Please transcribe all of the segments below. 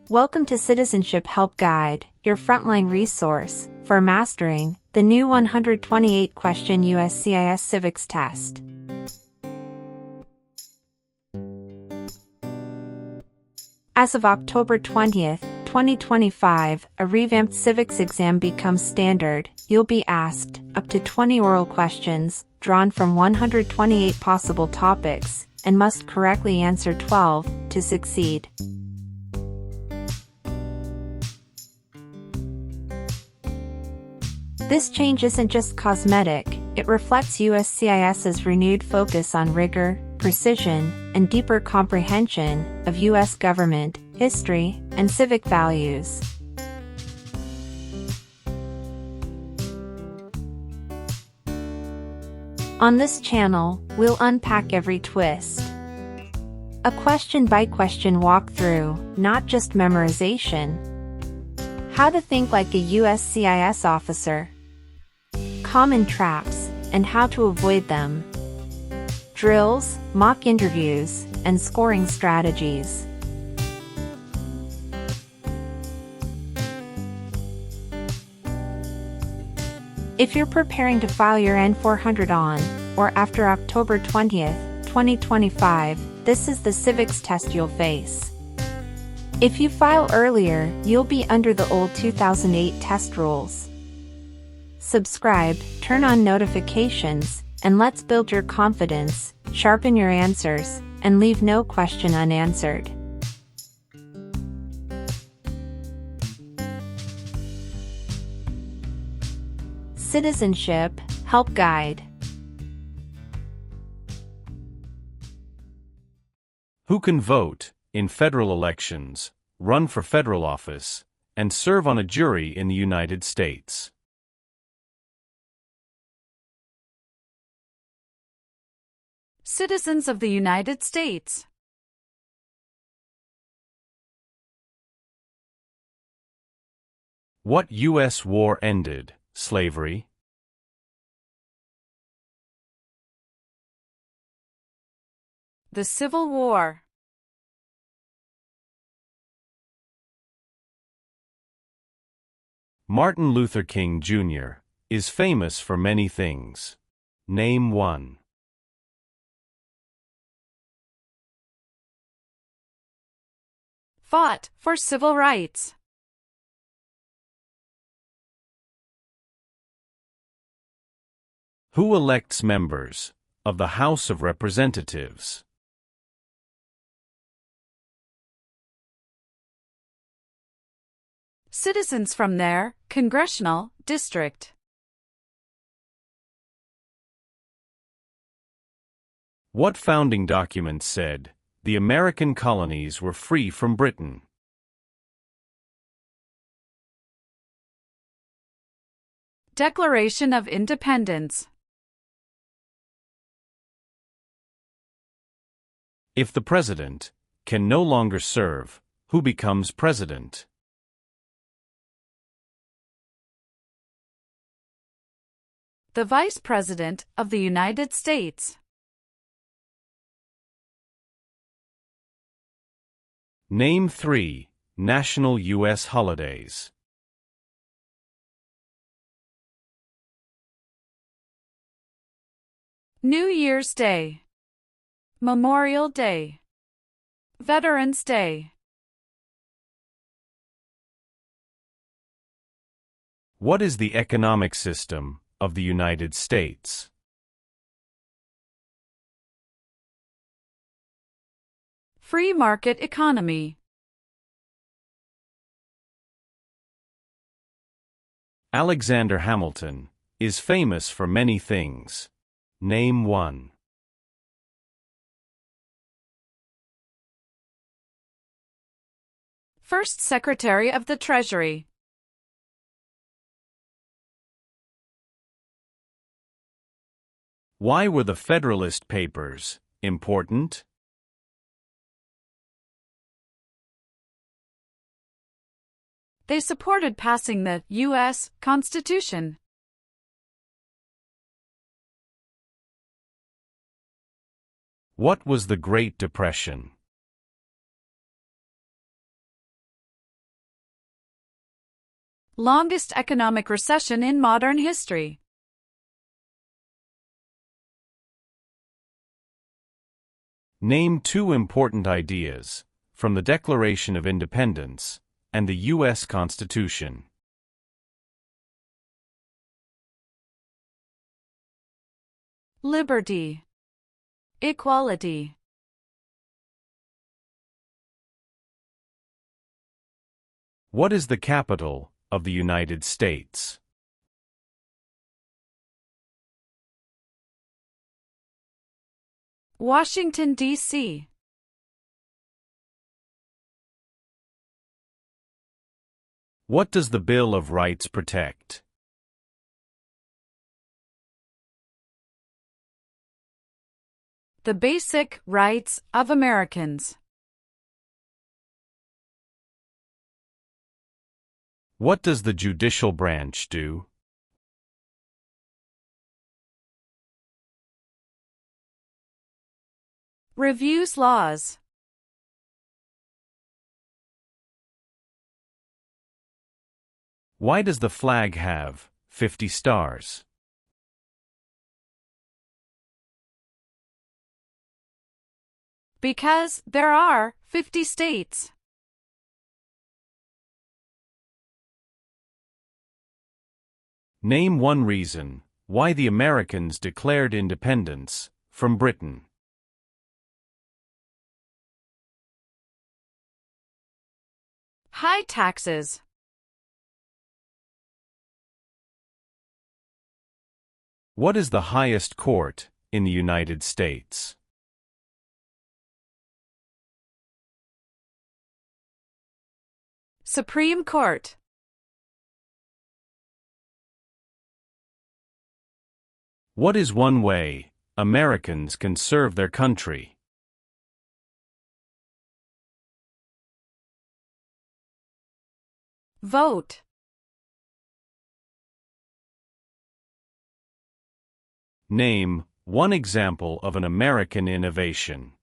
Welcome to Citizenship Help Guide, your frontline resource for mastering the new 128-question USCIS civics test. As of October 20th, 2025, a revamped civics exam becomes standard. You'll be asked up to 20 oral questions, drawn from 128 possible topics, and must correctly answer 12 to succeed. This change isn't just cosmetic, it reflects USCIS's renewed focus on rigor, precision, and deeper comprehension of U.S. government, history, and civic values. On this channel, we'll unpack every twist. A question-by-question walkthrough, not just memorization. How to think like a USCIS officer. Common traps, and how to avoid them. Drills, mock interviews, and scoring strategies. If you're preparing to file your N400 on, or after October 20th, 2025, this is the civics test you'll face. If you file earlier, you'll be under the old 2008 test rules. Subscribe, turn on notifications, and let's build your confidence, sharpen your answers, and leave no question unanswered. Citizenship Help Guide. Who can vote in federal elections, run for federal office, and serve on a jury in the United States? Citizens of the United States. What U.S. war ended slavery? The Civil War. Martin Luther King, Jr. is famous for many things. Name one. Fought for civil rights. Who elects members of the House of Representatives? Citizens from their congressional district. What founding document said the American colonies were free from Britain? Declaration of Independence. If the president can no longer serve, who becomes president? The Vice President of the United States. Name three national U.S. holidays. New Year's Day. Memorial Day. Veterans Day. What is the economic system of the United States? Free market economy. Alexander Hamilton is famous for many things. Name one. First Secretary of the Treasury. Why were the Federalist Papers important? They supported passing the U.S. Constitution. What was the Great Depression? Longest economic recession in modern history. Name two important ideas from the Declaration of Independence and the U.S. Constitution. Liberty. Equality. What is the capital of the United States? Washington, D.C. What does the Bill of Rights protect? The basic rights of Americans. What does the judicial branch do? Reviews laws. Why does the flag have 50 stars? Because there are 50 states. Name one reason why the Americans declared independence from Britain. High taxes. What is the highest court in the United States? Supreme Court. What is one way Americans can serve their country? Vote. Name one example of an American innovation.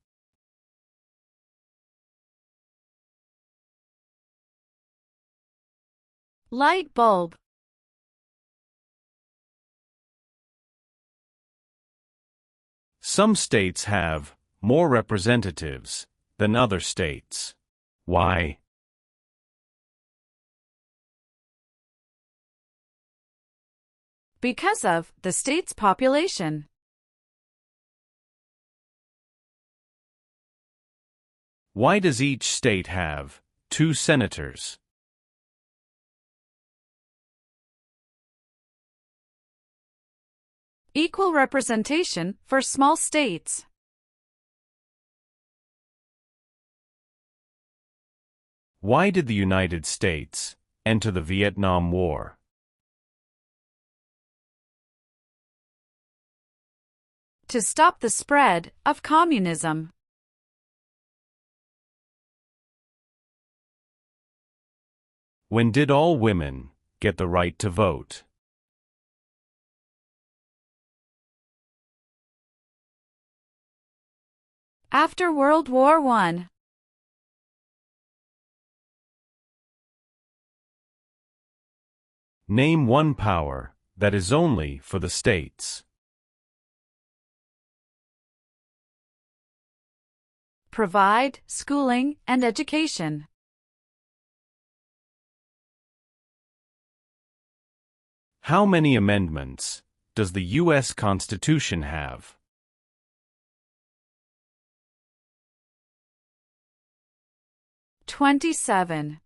Light bulb. Some states have more representatives than other states. Why? Because of the state's population. Why does each state have 2 senators? Equal representation for small states. Why did the United States enter the Vietnam War? To stop the spread of communism. When did all women get the right to vote? After World War I. Name one power that is only for the states. Provide schooling and education. How many amendments does the U.S. Constitution have? 27.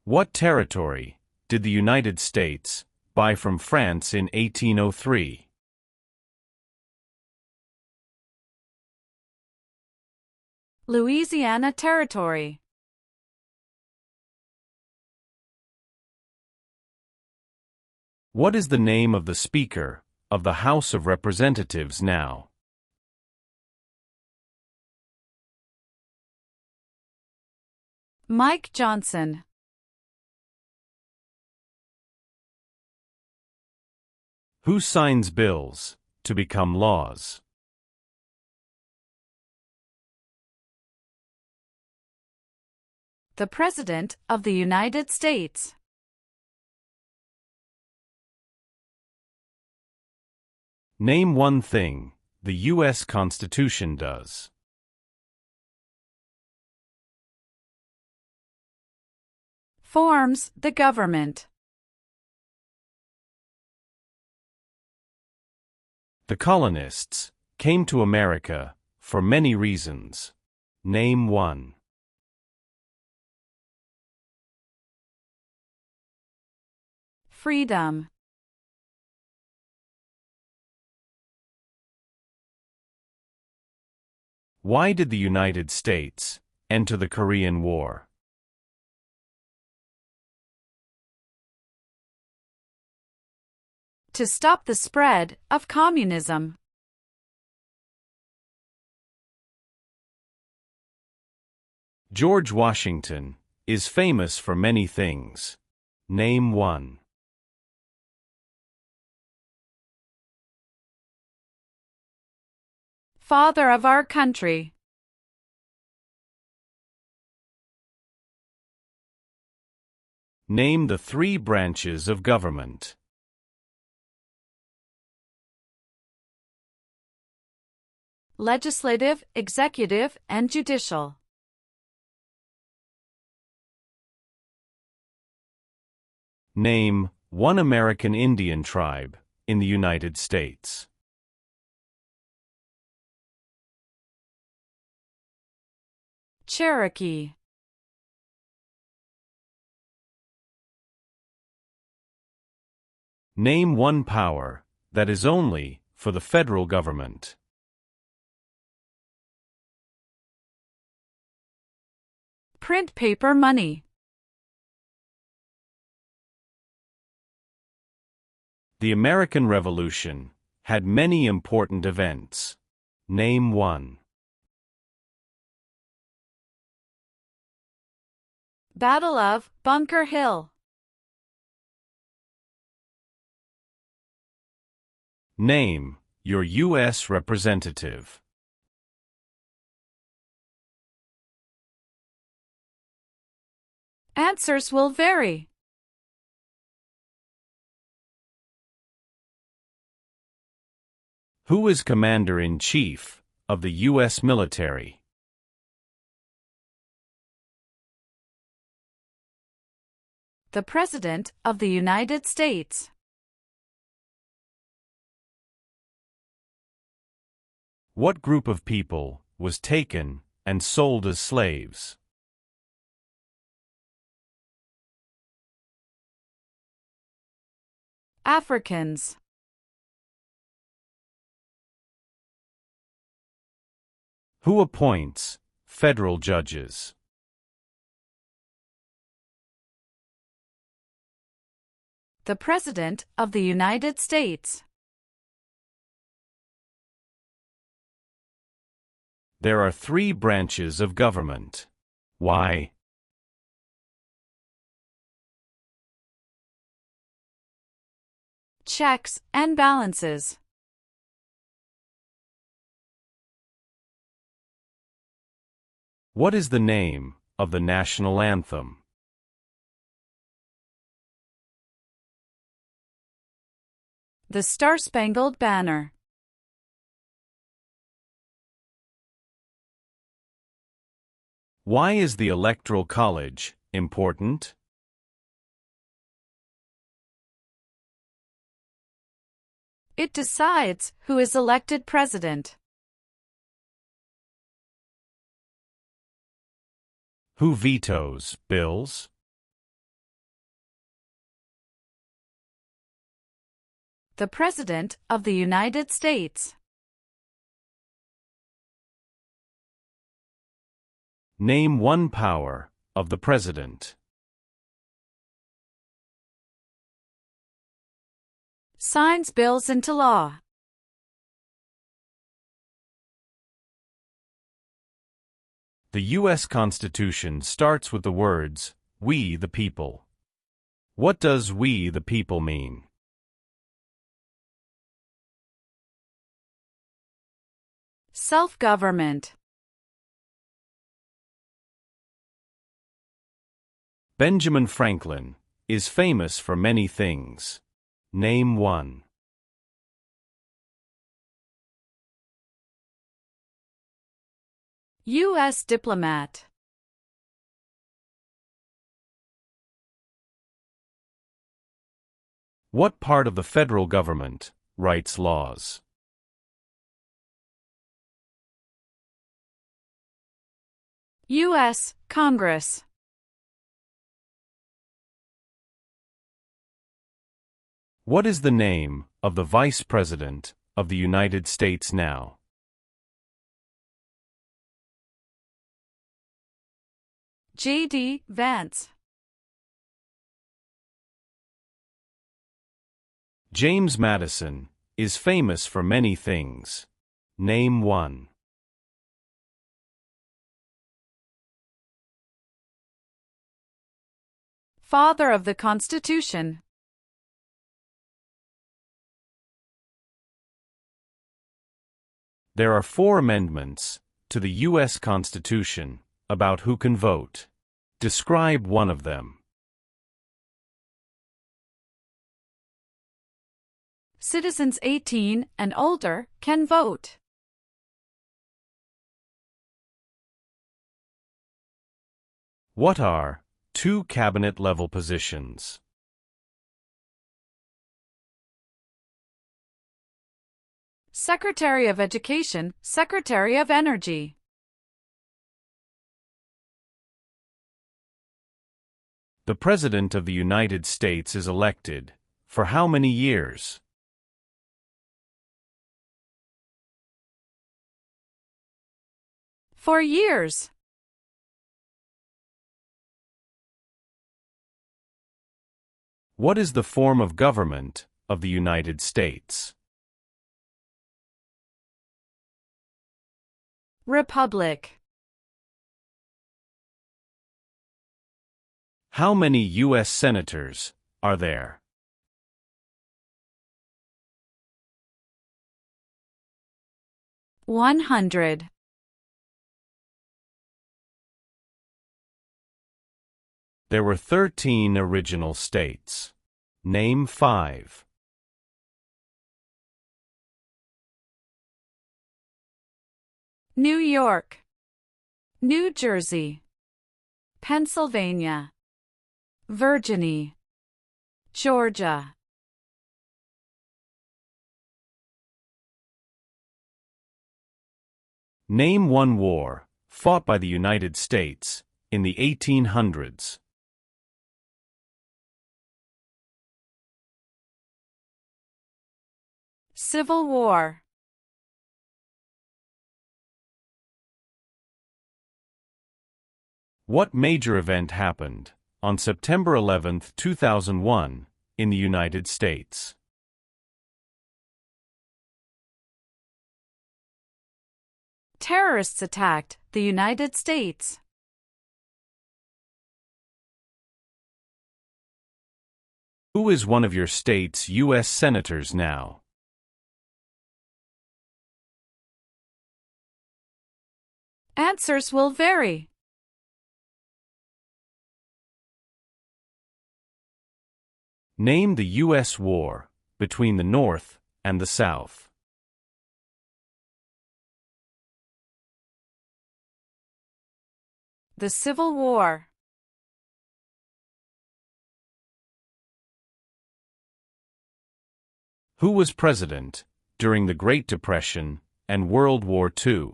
What territory did the United States buy from France in 1803? Louisiana Territory. What is the name of the Speaker of the House of Representatives now? Mike Johnson. Who signs bills to become laws? The President of the United States. Name one thing the U.S. Constitution does. Forms the government. The colonists came to America for many reasons. Name one. Freedom. Why did the United States enter the Korean War? To stop the spread of communism. George Washington is famous for many things. Name one. Father of our country. Name the three branches of government. Legislative, executive, and judicial. Name one American Indian tribe in the United States. Cherokee. Name one power that is only for the federal government. Print paper money. The American Revolution had many important events. Name one. Battle of Bunker Hill. Name your U.S. representative. Answers will vary. Who is Commander-in-Chief of the U.S. military? The President of the United States. What group of people was taken and sold as slaves? Africans. Who appoints federal judges? The President of the United States. There are three branches of government. Why? Checks and balances. What is the name of the national anthem? The Star-Spangled Banner. Why is the Electoral College important? It decides who is elected president. Who vetoes bills? The President of the United States. Name one power of the President. Signs bills into law. The U.S. Constitution starts with the words, "We the people." What does "we the people" mean? Self-government. Benjamin Franklin is famous for many things. Name one. U.S. diplomat. What part of the federal government writes laws? U.S. Congress. What is the name of the Vice President of the United States now? J.D. Vance. James Madison is famous for many things. Name one. Father of the Constitution. There are 4 amendments to the U.S. Constitution about who can vote. Describe one of them. Citizens 18 and older can vote. What are 2 cabinet-level positions? Secretary of Education, Secretary of Energy. The President of the United States is elected for how many years? For years. What is the form of government of the United States? Republic. How many U.S. senators are there? $100. There were 13 original states. Name 5. New York, New Jersey, Pennsylvania, Virginia, Georgia. Name one war fought by the United States in the 1800s. Civil War. What major event happened on September 11, 2001, in the United States? Terrorists attacked the United States. Who is one of your state's U.S. senators now? Answers will vary. Name the U.S. war between the North and the South. The Civil War. Who was president during the Great Depression and World War II?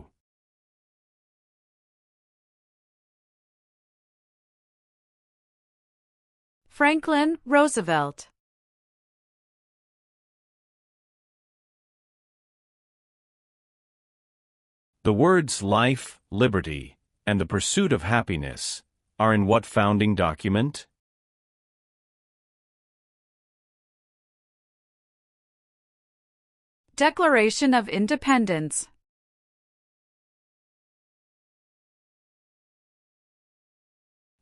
Franklin Roosevelt. The words life, liberty, and the pursuit of happiness are in what founding document? Declaration of Independence.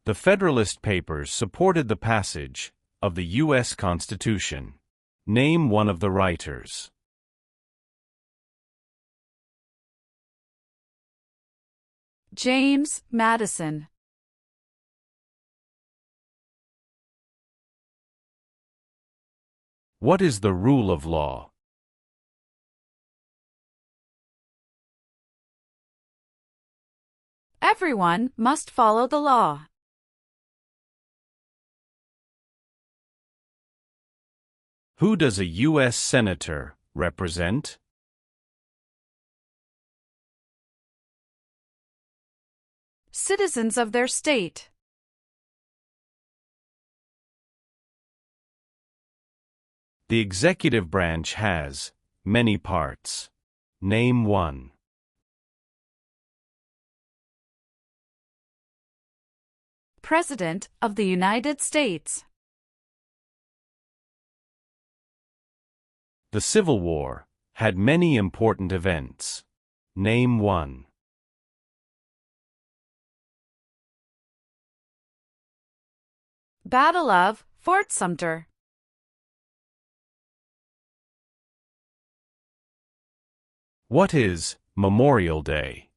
The Federalist Papers supported the passage of the U.S. Constitution. Name one of the writers. James Madison. What is the rule of law? Everyone must follow the law. Who does a U.S. Senator represent? Citizens of their state. The executive branch has many parts. Name one. President of the United States. The Civil War had many important events. Name one. Battle of Fort Sumter. What is Memorial Day?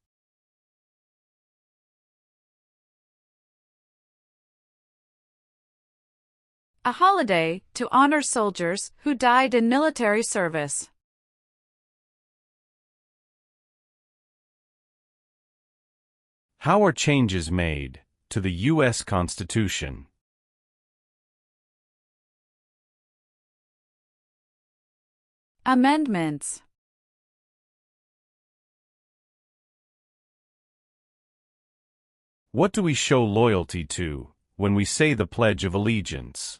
A holiday to honor soldiers who died in military service. How are changes made to the U.S. Constitution? Amendments. What do we show loyalty to when we say the Pledge of Allegiance?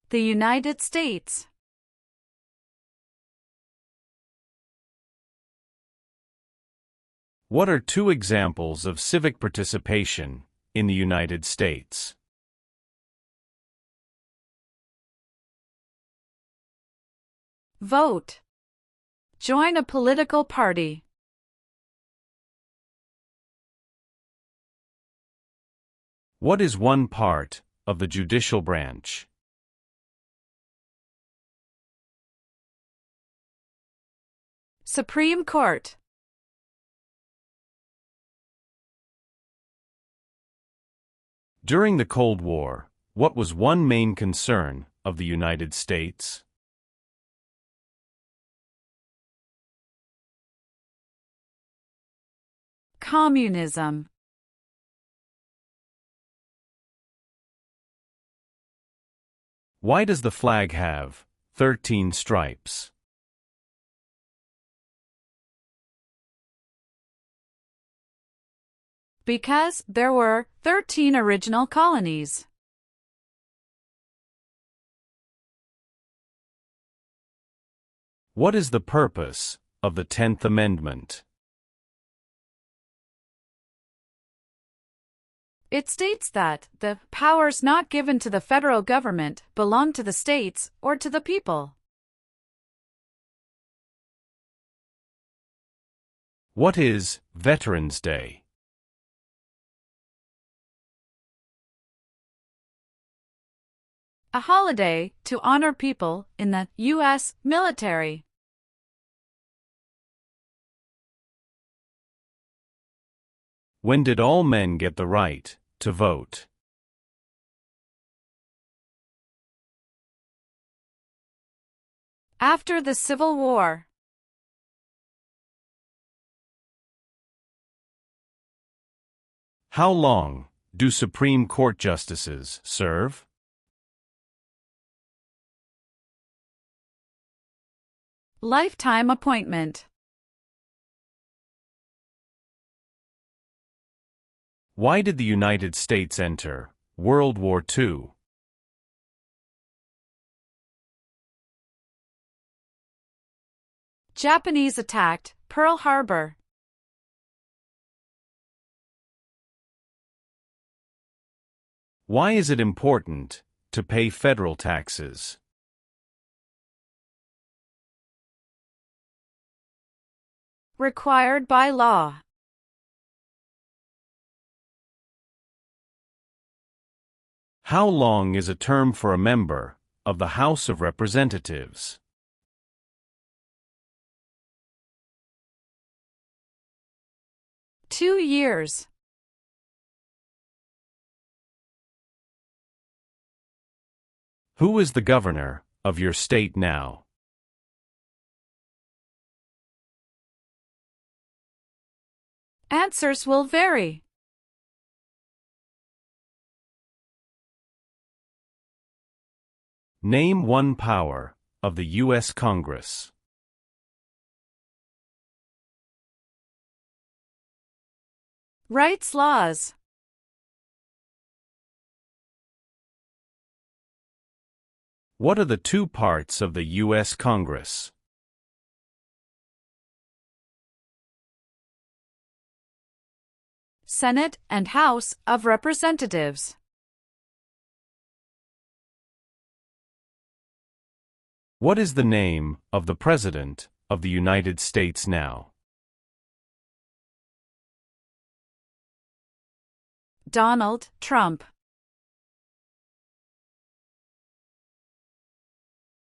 The United States. What are two examples of civic participation in the United States? Vote. Join a political party. What is one part of the judicial branch? Supreme Court. During the Cold War, what was one main concern of the United States? Communism. Why does the flag have 13 stripes? Because there were 13 original colonies. What is the purpose of the 10th Amendment? It states that the powers not given to the federal government belong to the states or to the people. What is Veterans Day? A holiday to honor people in the U.S. military. When did all men get the right to vote? After the Civil War. How long do Supreme Court justices serve? Lifetime appointment. Why did the United States enter World War II? Japanese attacked Pearl Harbor. Why is it important to pay federal taxes? Required by law. How long is a term for a member of the House of Representatives? 2 years. Who is the governor of your state now? Answers will vary. Name one power of the U.S. Congress. Writes laws. What are the two parts of the U.S. Congress? Senate and House of Representatives. What is the name of the President of the United States now? Donald Trump.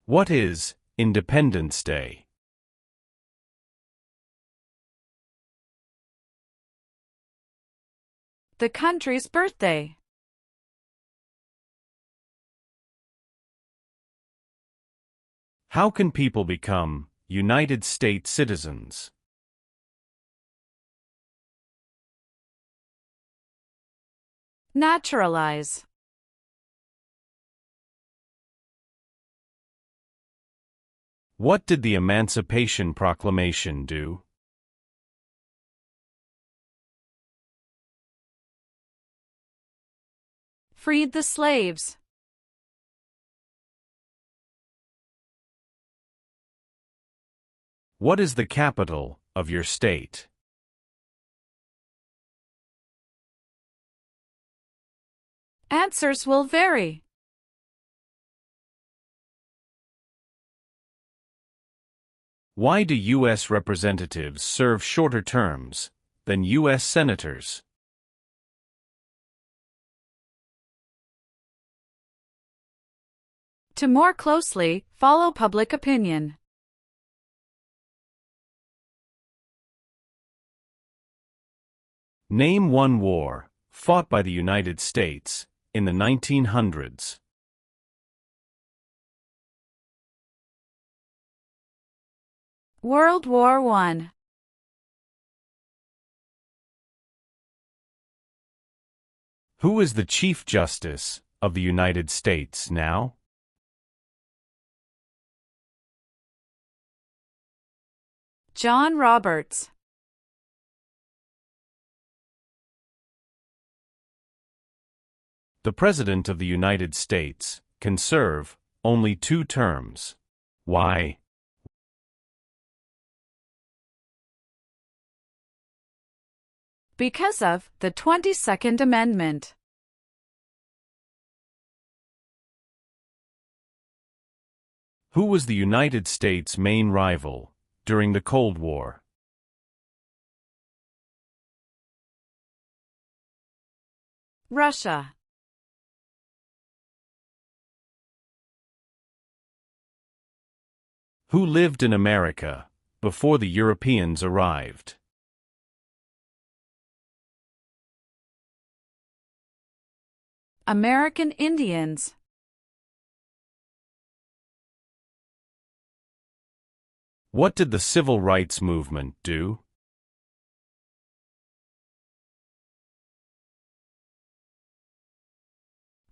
What is Independence Day? The country's birthday. How can people become United States citizens? Naturalize. What did the Emancipation Proclamation do? Freed the slaves. What is the capital of your state? Answers will vary. Why do U.S. representatives serve shorter terms than U.S. senators? To more closely follow public opinion. Name one war fought by the United States in the 1900s. World War I. Who is the Chief Justice of the United States now? John Roberts. The President of the United States can serve only 2 terms. Why? Because of the 22nd Amendment. Who was the United States' main rival during the Cold War? Russia. Who lived in America before the Europeans arrived? American Indians. What did the Civil Rights Movement do?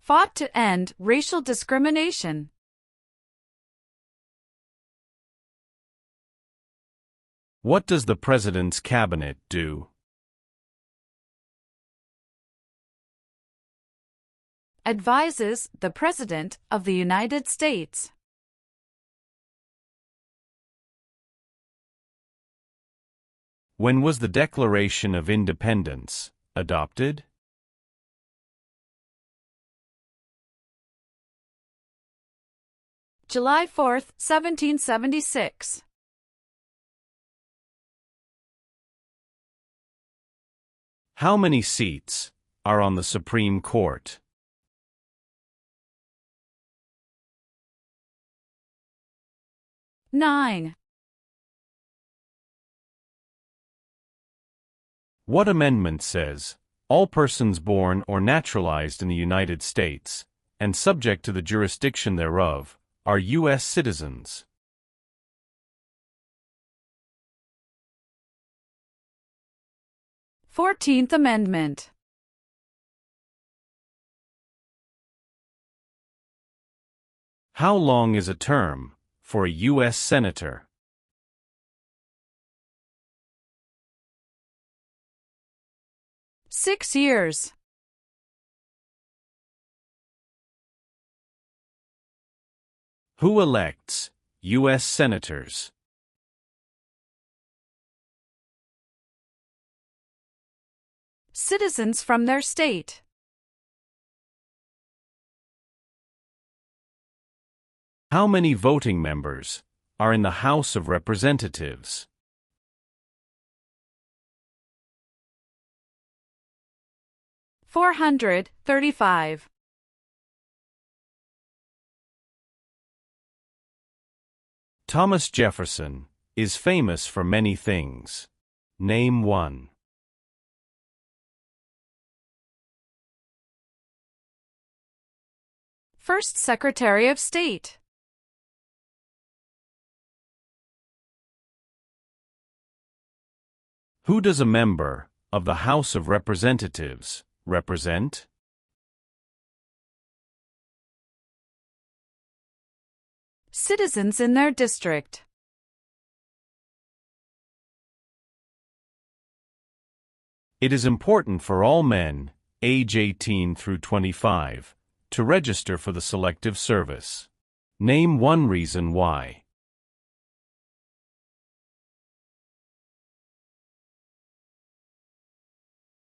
Fought to end racial discrimination. What does the President's Cabinet do? Advises the President of the United States. When was the Declaration of Independence adopted? July 4, 1776. How many seats are on the Supreme Court? Nine. What amendment says, all persons born or naturalized in the United States and subject to the jurisdiction thereof, are U.S. citizens. 14th Amendment. How long is a term for a U.S. Senator? Six years. Who elects U.S. Senators? Citizens from their state. How many voting members are in the House of Representatives? 435. Thomas Jefferson is famous for many things. Name one. First Secretary of State. Who does a member of the House of Representatives represent? Citizens in their district. It is important for all men, age 18 through 25, to register for the Selective Service. Name one reason why.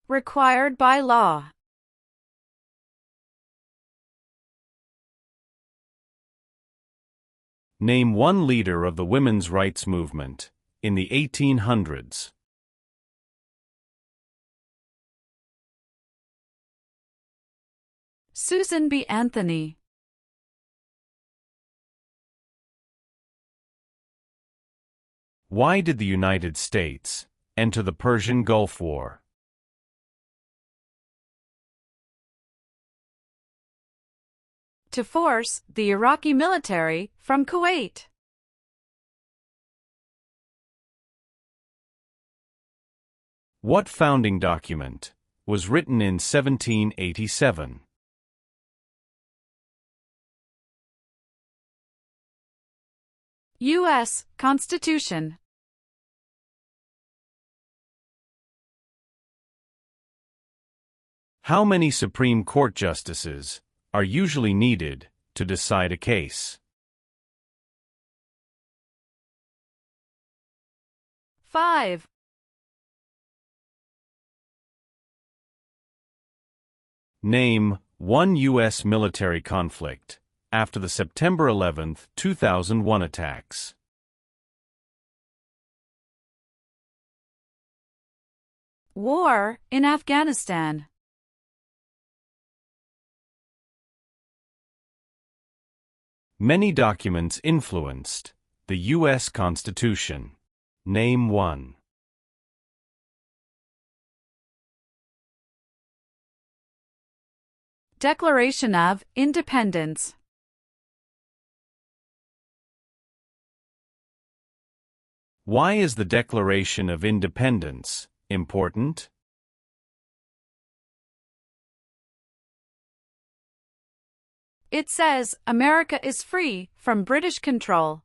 Required by law. Name one leader of the women's rights movement in the 1800s. Susan B. Anthony. Why did the United States enter the Persian Gulf War? To force the Iraqi military from Kuwait. What founding document was written in 1787? U.S. Constitution. How many Supreme Court justices are usually needed to decide a case? 5. Name one U.S. military conflict after the September 11, 2001 attacks. War in Afghanistan. Many documents influenced the U.S. Constitution. Name one. Declaration of Independence. Why is the Declaration of Independence important? It says America is free from British control.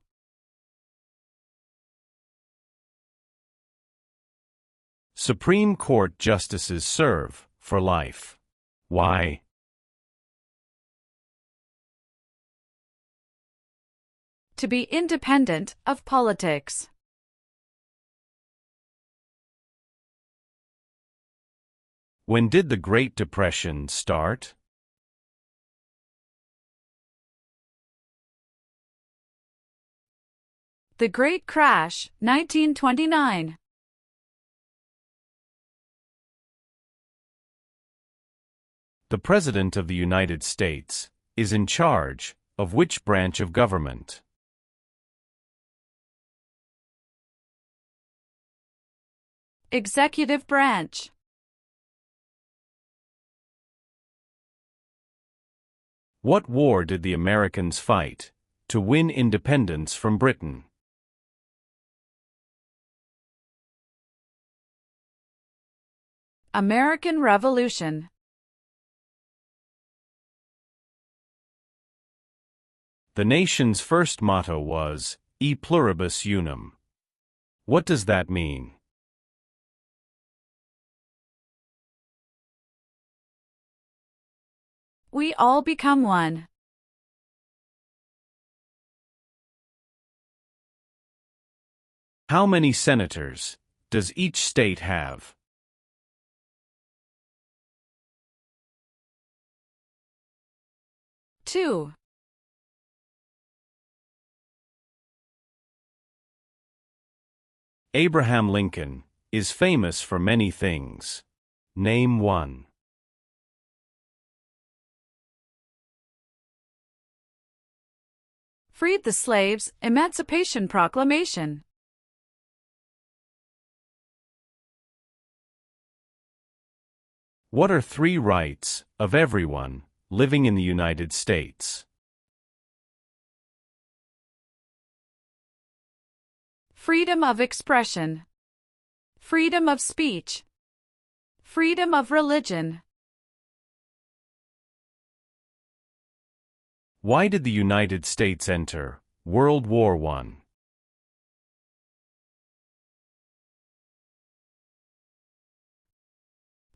Supreme Court justices serve for life. Why? To be independent of politics. When did the Great Depression start? The Great Crash, 1929. The President of the United States is in charge of which branch of government? Executive branch. What war did the Americans fight to win independence from Britain? American Revolution. The nation's first motto was, E pluribus unum. What does that mean? We all become one. How many senators does each state have? Two. Abraham Lincoln is famous for many things. Name one. Freed the slaves, Emancipation Proclamation. What are 3 rights of everyone living in the United States? Freedom of expression. Freedom of speech. Freedom of religion. Why did the United States enter World War I?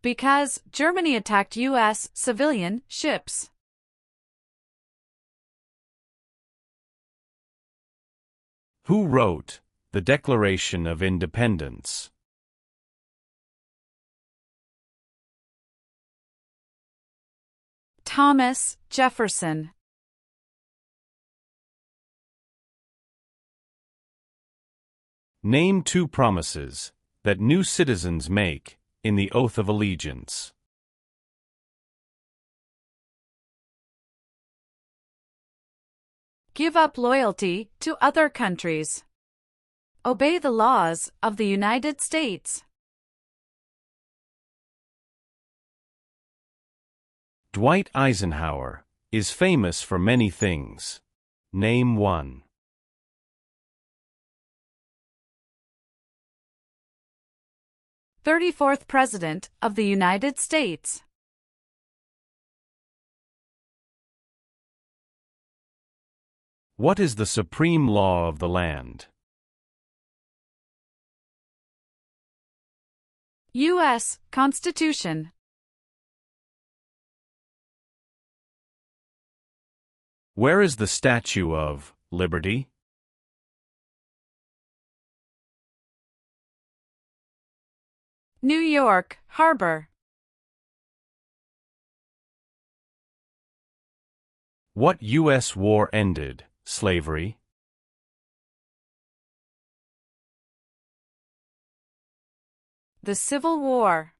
Because Germany attacked U.S. civilian ships. Who wrote the Declaration of Independence? Thomas Jefferson. Name 2 promises that new citizens make in the Oath of Allegiance. Give up loyalty to other countries. Obey the laws of the United States. Dwight Eisenhower is famous for many things. Name one. 34th President of the United States. What is the supreme law of the land? U.S. Constitution. Where is the Statue of Liberty? New York Harbor. What U.S. war ended slavery? The Civil War.